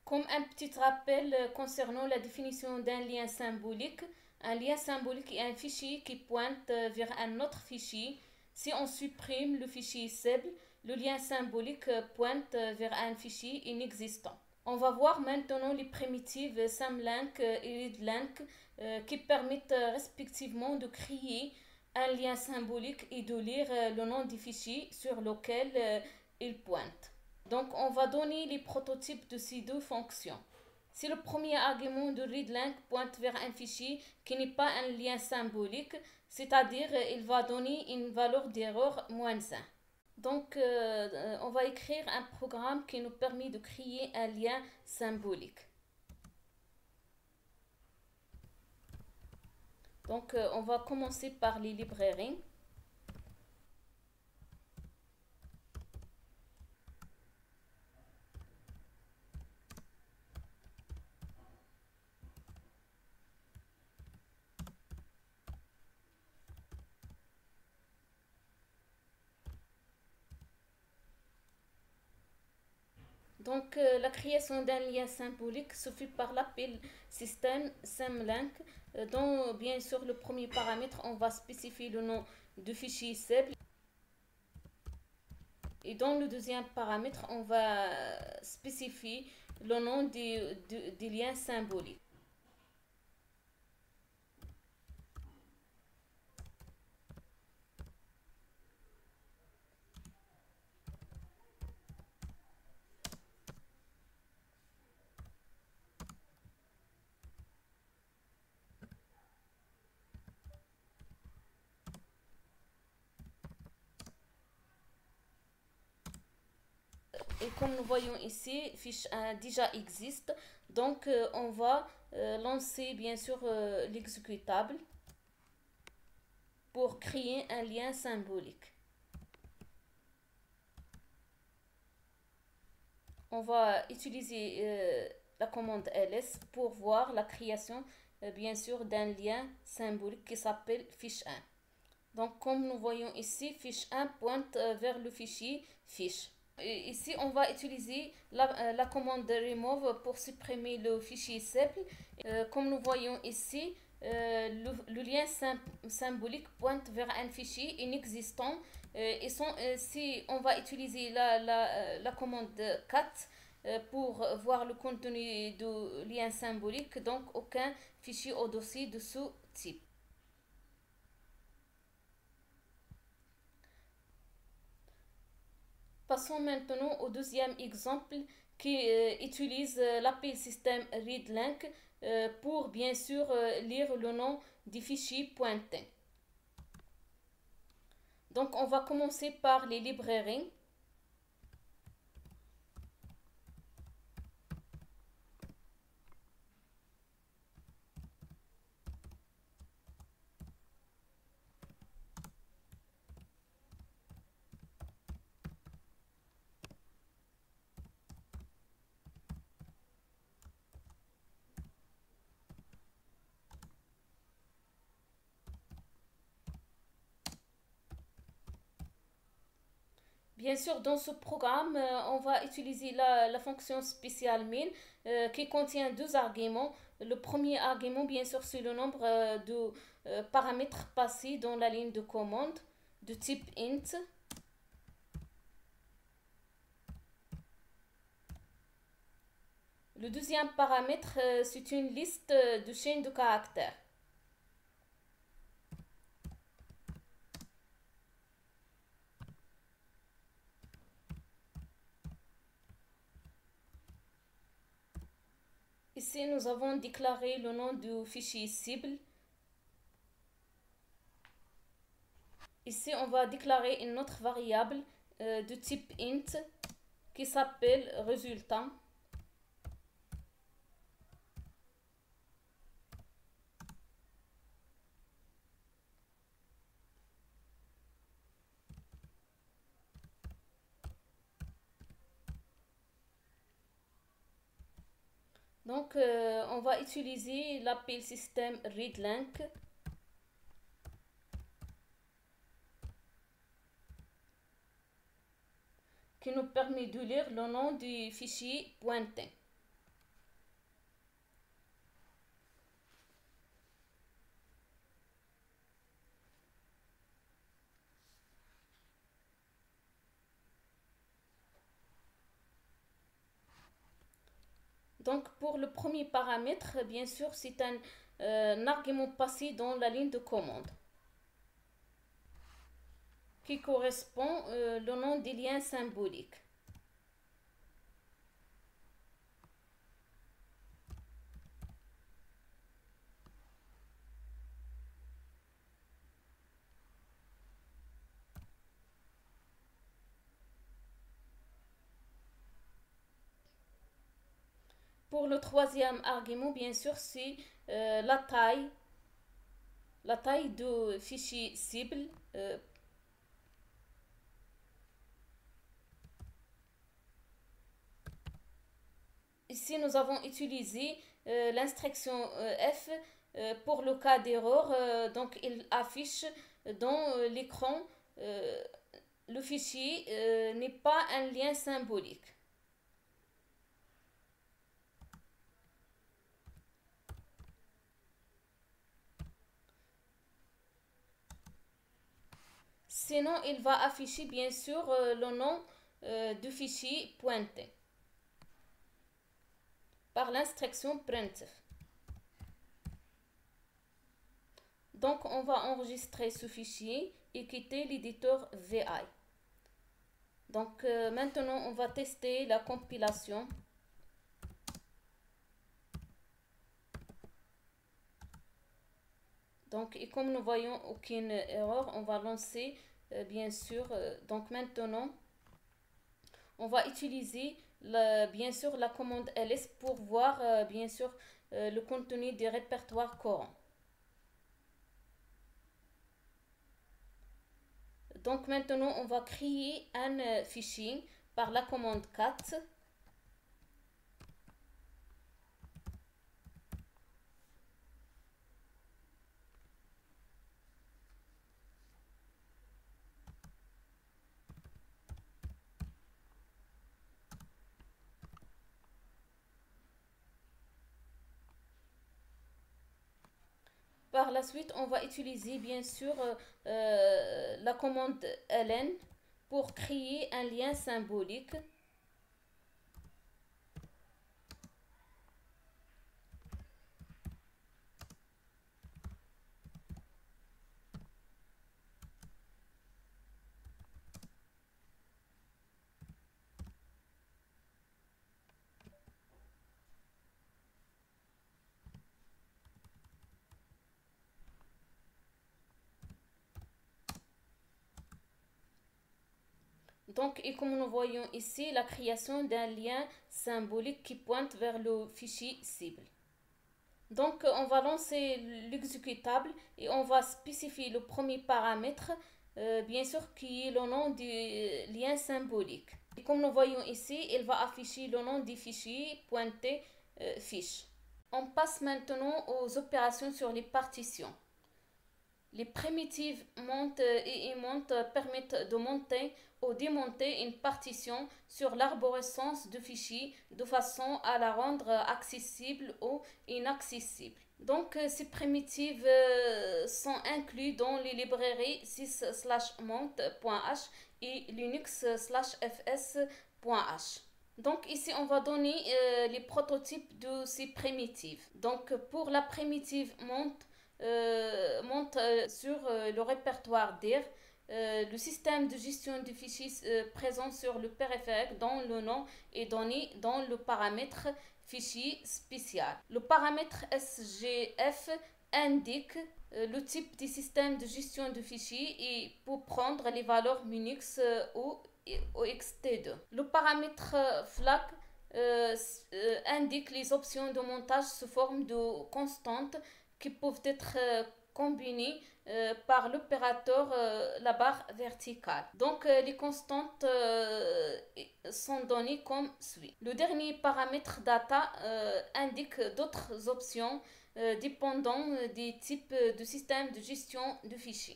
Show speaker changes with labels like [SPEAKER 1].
[SPEAKER 1] Comme un petit rappel concernant la définition d'un lien symbolique, un lien symbolique est un fichier qui pointe vers un autre fichier. Si on supprime le fichier cible, le lien symbolique pointe vers un fichier inexistant. On va voir maintenant les primitives symlink et readlink qui permettent respectivement de créer un lien symbolique et de lire le nom du fichier sur lequel il pointe. Donc, on va donner les prototypes de ces deux fonctions. Si le premier argument de readlink pointe vers un fichier qui n'est pas un lien symbolique, c'est-à-dire il va donner une valeur d'erreur -1. Donc, on va écrire un programme qui nous permet de créer un lien symbolique. Donc, on va commencer par les librairies. Donc, la création d'un lien symbolique se fait par l'appel système symlink, dont bien sûr le premier paramètre, on va spécifier le nom du fichier cible. Et dans le deuxième paramètre, on va spécifier le nom des liens symboliques. Et comme nous voyons ici, fiche 1 déjà existe. Donc, on va lancer bien sûr l'exécutable pour créer un lien symbolique. On va utiliser la commande ls pour voir la création bien sûr d'un lien symbolique qui s'appelle fiche 1. Donc, comme nous voyons ici, fiche 1 pointe vers le fichier fiche. Et ici, on va utiliser la commande remove pour supprimer le fichier cible. Comme nous voyons ici, le lien symbolique pointe vers un fichier inexistant. Si on va utiliser la commande cat pour voir le contenu du lien symbolique, donc aucun fichier au dossier de ce type. Passons maintenant au deuxième exemple qui utilise l'appel système readlink pour bien sûr lire le nom du fichier pointé. Donc on va commencer par les librairies. Bien sûr, dans ce programme, on va utiliser la fonction spéciale min qui contient deux arguments. Le premier argument, bien sûr, c'est le nombre de paramètres passés dans la ligne de commande de type int. Le deuxième paramètre, c'est une liste de chaînes de caractères. Ici, nous avons déclaré le nom du fichier cible. Ici, on va déclarer une autre variable de type int qui s'appelle résultat. Donc, on va utiliser l'appel système readlink qui nous permet de lire le nom du fichier pointé. Donc pour le premier paramètre, bien sûr, c'est un argument passé dans la ligne de commande qui correspond au nom des liens symboliques. Pour le troisième argument, bien sûr, c'est la taille du fichier cible. Ici, nous avons utilisé l'instruction F pour le cas d'erreur. Donc, il affiche dans l'écran le fichier n'est pas un lien symbolique. Sinon, il va afficher bien sûr le nom du fichier pointé par l'instruction printf. Donc, on va enregistrer ce fichier et quitter l'éditeur VI. Donc, maintenant, on va tester la compilation. Donc, et comme nous voyons aucune erreur, on va lancer bien sûr. Donc, maintenant, on va utiliser bien sûr la commande ls pour voir bien sûr le contenu des répertoires courants. Donc maintenant on va créer un fichier par la commande cat. Par la suite, on va utiliser bien sûr la commande ln pour créer un lien symbolique. Donc, et comme nous voyons ici, la création d'un lien symbolique qui pointe vers le fichier cible. Donc, on va lancer l'exécutable et on va spécifier le premier paramètre, bien sûr, qui est le nom du lien symbolique. Et comme nous voyons ici, il va afficher le nom du fichier pointé fiche. On passe maintenant aux opérations sur les partitions. Les primitives monte et emmonte permettent de monter ou démonter une partition sur l'arborescence de fichiers de façon à la rendre accessible ou inaccessible. Donc, ces primitives sont incluses dans les librairies sys/mont.h et linux/fs.h. Donc ici, on va donner les prototypes de ces primitives. Donc pour la primitive monte sur le répertoire dir, le système de gestion de fichiers présent sur le périphérique dont le nom est donné dans le paramètre fichier spécial. Le paramètre SGF indique le type du système de gestion de fichiers et pour prendre les valeurs Unix ou OXT2. Le paramètre flag indique les options de montage sous forme de constantes qui peuvent être combinées par l'opérateur la barre verticale. Donc les constantes sont données comme suit. Le dernier paramètre data indique d'autres options dépendant des types de systèmes de gestion de fichiers.